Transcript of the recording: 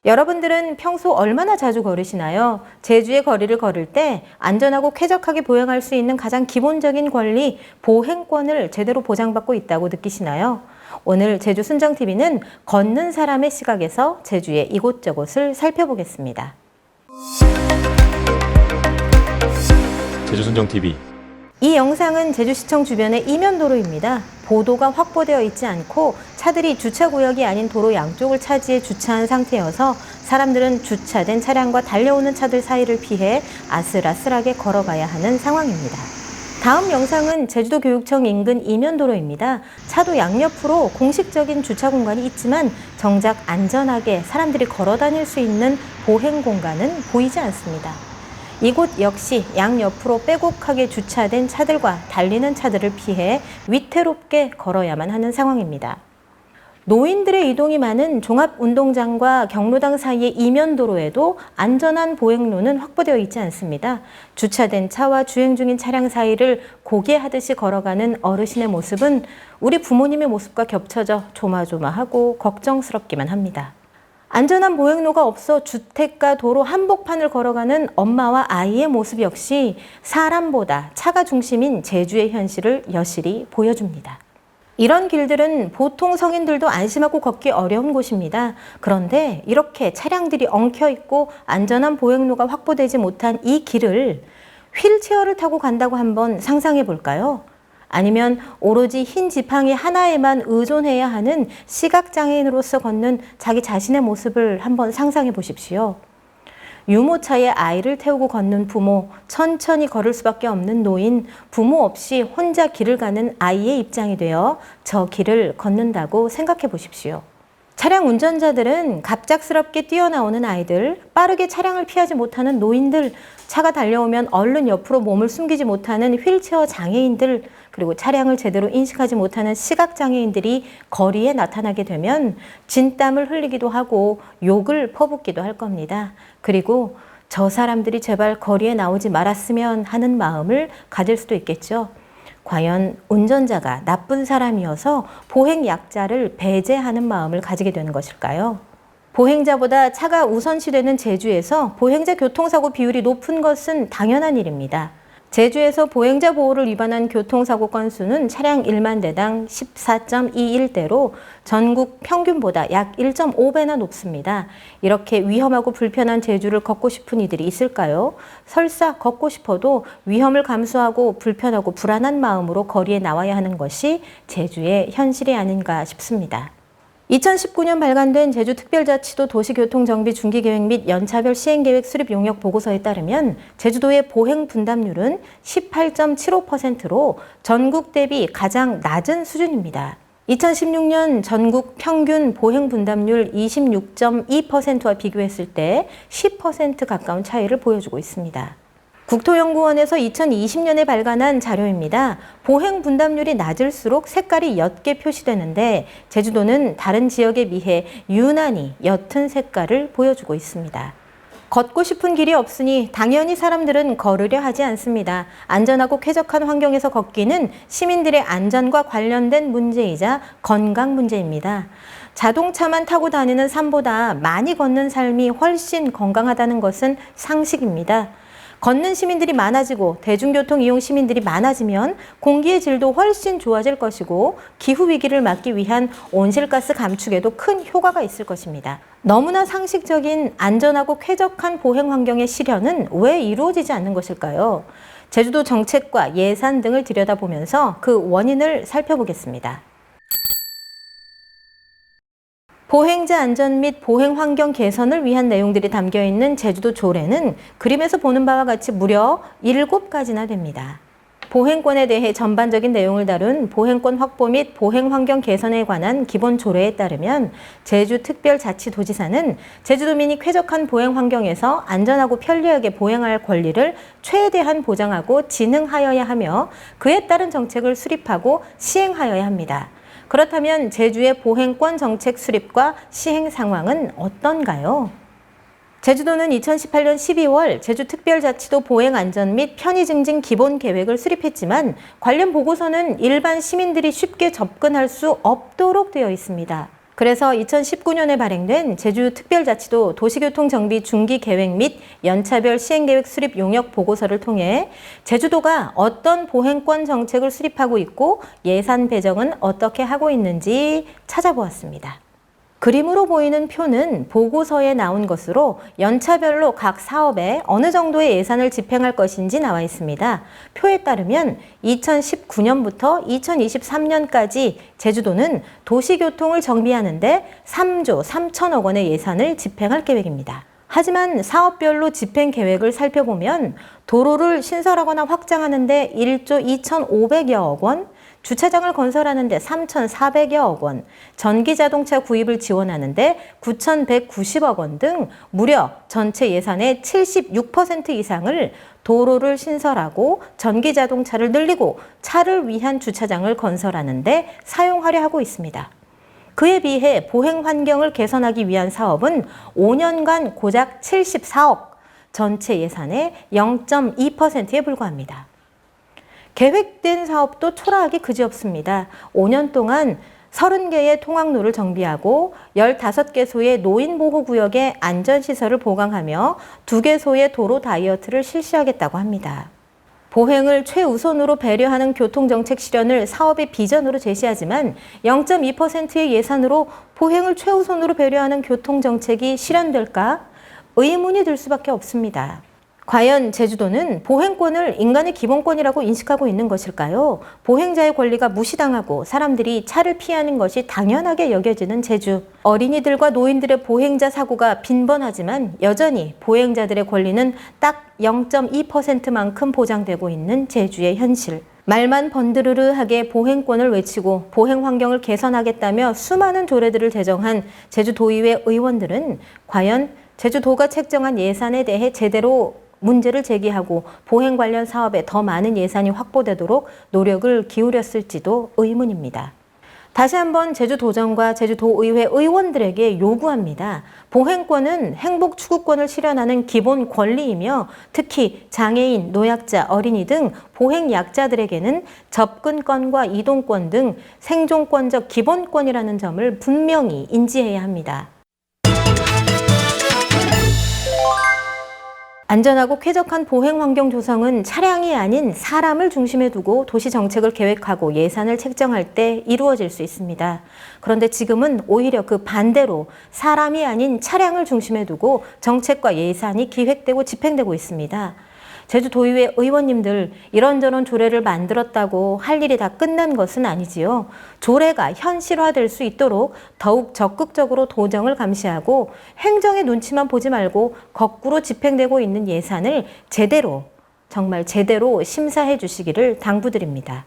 여러분들은 평소 얼마나 자주 걸으시나요? 제주의 거리를 걸을 때 안전하고 쾌적하게 보행할 수 있는 가장 기본적인 권리, 보행권을 제대로 보장받고 있다고 느끼시나요? 오늘 제주 순정TV는 걷는 사람의 시각에서 제주의 이곳저곳을 살펴보겠습니다. 제주 순정TV. 이 영상은 제주시청 주변의 이면도로입니다. 보도가 확보되어 있지 않고 차들이 주차구역이 아닌 도로 양쪽을 차지해 주차한 상태여서 사람들은 주차된 차량과 달려오는 차들 사이를 피해 아슬아슬하게 걸어가야 하는 상황입니다. 다음 영상은 제주도 교육청 인근 이면도로입니다. 차도 양옆으로 공식적인 주차 공간이 있지만 정작 안전하게 사람들이 걸어 다닐 수 있는 보행 공간은 보이지 않습니다. 이곳 역시 양옆으로 빼곡하게 주차된 차들과 달리는 차들을 피해 위태롭게 걸어야만 하는 상황입니다. 노인들의 이동이 많은 종합운동장과 경로당 사이의 이면도로에도 안전한 보행로는 확보되어 있지 않습니다. 주차된 차와 주행 중인 차량 사이를 고개하듯이 걸어가는 어르신의 모습은 우리 부모님의 모습과 겹쳐져 조마조마하고 걱정스럽기만 합니다. 안전한 보행로가 없어 주택가 도로 한복판을 걸어가는 엄마와 아이의 모습 역시 사람보다 차가 중심인 제주의 현실을 여실히 보여줍니다. 이런 길들은 보통 성인들도 안심하고 걷기 어려운 곳입니다. 그런데 이렇게 차량들이 엉켜있고 안전한 보행로가 확보되지 못한 이 길을 휠체어를 타고 간다고 한번 상상해 볼까요? 아니면 오로지 흰 지팡이 하나에만 의존해야 하는 시각장애인으로서 걷는 자기 자신의 모습을 한번 상상해 보십시오. 유모차에 아이를 태우고 걷는 부모, 천천히 걸을 수밖에 없는 노인, 부모 없이 혼자 길을 가는 아이의 입장이 되어 저 길을 걷는다고 생각해 보십시오. 차량 운전자들은 갑작스럽게 뛰어나오는 아이들, 빠르게 차량을 피하지 못하는 노인들, 차가 달려오면 얼른 옆으로 몸을 숨기지 못하는 휠체어 장애인들, 그리고 차량을 제대로 인식하지 못하는 시각장애인들이 거리에 나타나게 되면 진땀을 흘리기도 하고 욕을 퍼붓기도 할 겁니다. 그리고 저 사람들이 제발 거리에 나오지 말았으면 하는 마음을 가질 수도 있겠죠. 과연 운전자가 나쁜 사람이어서 보행 약자를 배제하는 마음을 가지게 되는 것일까요? 보행자보다 차가 우선시되는 제주에서 보행자 교통사고 비율이 높은 것은 당연한 일입니다. 제주에서 보행자 보호를 위반한 교통사고 건수는 차량 1만 대당 14.21대로 전국 평균보다 약 1.5배나 높습니다. 이렇게 위험하고 불편한 제주를 걷고 싶은 이들이 있을까요? 설사 걷고 싶어도 위험을 감수하고 불편하고 불안한 마음으로 거리에 나와야 하는 것이 제주의 현실이 아닌가 싶습니다. 2019년 발간된 제주특별자치도 도시교통정비 중기계획 및 연차별 시행계획 수립 용역 보고서에 따르면 제주도의 보행 분담률은 18.75%로 전국 대비 가장 낮은 수준입니다. 2016년 전국 평균 보행 분담률 26.2%와 비교했을 때 10% 가까운 차이를 보여주고 있습니다. 국토연구원에서 2020년에 발간한 자료입니다. 보행 분담률이 낮을수록 색깔이 옅게 표시되는데 제주도는 다른 지역에 비해 유난히 옅은 색깔을 보여주고 있습니다. 걷고 싶은 길이 없으니 당연히 사람들은 걸으려 하지 않습니다. 안전하고 쾌적한 환경에서 걷기는 시민들의 안전과 관련된 문제이자 건강 문제입니다. 자동차만 타고 다니는 삶보다 많이 걷는 삶이 훨씬 건강하다는 것은 상식입니다. 걷는 시민들이 많아지고 대중교통 이용 시민들이 많아지면 공기의 질도 훨씬 좋아질 것이고 기후위기를 막기 위한 온실가스 감축에도 큰 효과가 있을 것입니다. 너무나 상식적인 안전하고 쾌적한 보행 환경의 실현은 왜 이루어지지 않는 것일까요? 제주도 정책과 예산 등을 들여다보면서 그 원인을 살펴보겠습니다. 보행자 안전 및 보행 환경 개선을 위한 내용들이 담겨있는 제주도 조례는 그림에서 보는 바와 같이 무려 7가지나 됩니다. 보행권에 대해 전반적인 내용을 다룬 보행권 확보 및 보행 환경 개선에 관한 기본 조례에 따르면 제주특별자치도지사는 제주도민이 쾌적한 보행 환경에서 안전하고 편리하게 보행할 권리를 최대한 보장하고 진흥하여야 하며 그에 따른 정책을 수립하고 시행하여야 합니다. 그렇다면 제주의 보행권 정책 수립과 시행 상황은 어떤가요? 제주도는 2018년 12월 제주특별자치도 보행안전 및 편의증진 기본계획을 수립했지만 관련 보고서는 일반 시민들이 쉽게 접근할 수 없도록 되어 있습니다. 그래서 2019년에 발행된 제주특별자치도 도시교통정비 중기계획 및 연차별 시행계획 수립 용역 보고서를 통해 제주도가 어떤 보행권 정책을 수립하고 있고 예산 배정은 어떻게 하고 있는지 찾아보았습니다. 그림으로 보이는 표는 보고서에 나온 것으로 연차별로 각 사업에 어느 정도의 예산을 집행할 것인지 나와 있습니다. 표에 따르면 2019년부터 2023년까지 제주도는 도시교통을 정비하는 데 3조 3천억 원의 예산을 집행할 계획입니다. 하지만 사업별로 집행 계획을 살펴보면 도로를 신설하거나 확장하는 데 1조 2,500여억 원, 주차장을 건설하는 데 3,400여억 원, 전기자동차 구입을 지원하는 데 9,190억 원 등 무려 전체 예산의 76% 이상을 도로를 신설하고 전기자동차를 늘리고 차를 위한 주차장을 건설하는 데 사용하려 하고 있습니다. 그에 비해 보행 환경을 개선하기 위한 사업은 5년간 고작 74억, 전체 예산의 0.2%에 불과합니다. 계획된 사업도 초라하기 그지없습니다. 5년 동안 30개의 통학로를 정비하고 15개소의 노인보호구역의 안전시설을 보강하며 2개소의 도로 다이어트를 실시하겠다고 합니다. 보행을 최우선으로 배려하는 교통정책 실현을 사업의 비전으로 제시하지만 0.2%의 예산으로 보행을 최우선으로 배려하는 교통정책이 실현될까? 의문이 들 수밖에 없습니다. 과연 제주도는 보행권을 인간의 기본권이라고 인식하고 있는 것일까요? 보행자의 권리가 무시당하고 사람들이 차를 피하는 것이 당연하게 여겨지는 제주. 어린이들과 노인들의 보행자 사고가 빈번하지만 여전히 보행자들의 권리는 딱 0.2%만큼 보장되고 있는 제주의 현실. 말만 번드르르하게 보행권을 외치고 보행 환경을 개선하겠다며 수많은 조례들을 제정한 제주도의회 의원들은 과연 제주도가 책정한 예산에 대해 제대로 문제를 제기하고 보행 관련 사업에 더 많은 예산이 확보되도록 노력을 기울였을지도 의문입니다. 다시 한번 제주도정과 제주도의회 의원들에게 요구합니다. 보행권은 행복 추구권을 실현하는 기본 권리이며 특히 장애인, 노약자, 어린이 등 보행 약자들에게는 접근권과 이동권 등 생존권적 기본권이라는 점을 분명히 인지해야 합니다. 안전하고 쾌적한 보행 환경 조성은 차량이 아닌 사람을 중심에 두고 도시 정책을 계획하고 예산을 책정할 때 이루어질 수 있습니다. 그런데 지금은 오히려 그 반대로 사람이 아닌 차량을 중심에 두고 정책과 예산이 기획되고 집행되고 있습니다. 제주도의회 의원님들 이런저런 조례를 만들었다고 할 일이 다 끝난 것은 아니지요. 조례가 현실화될 수 있도록 더욱 적극적으로 도정을 감시하고 행정의 눈치만 보지 말고 거꾸로 집행되고 있는 예산을 제대로, 정말 제대로 심사해 주시기를 당부드립니다.